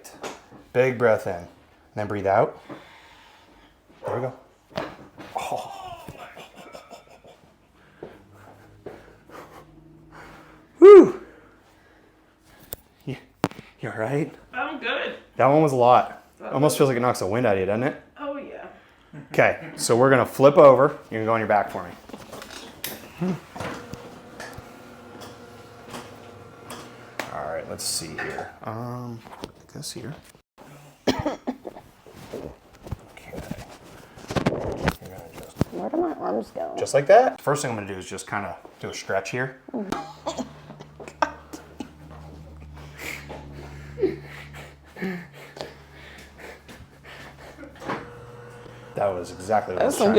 right. Big breath in. And then breathe out. There we go. Oh. Woo! You all right? I'm good. That one was a lot. Almost feels like it knocks the wind out of you, doesn't it? Oh, yeah. Okay, so we're gonna flip over. You're gonna go on your back for me. All right, let's see here. This here. Okay. You're gonna just. Where do my arms go? Just like that. First thing I'm gonna do is just kind of do a stretch here. That was exactly what I was trying to do.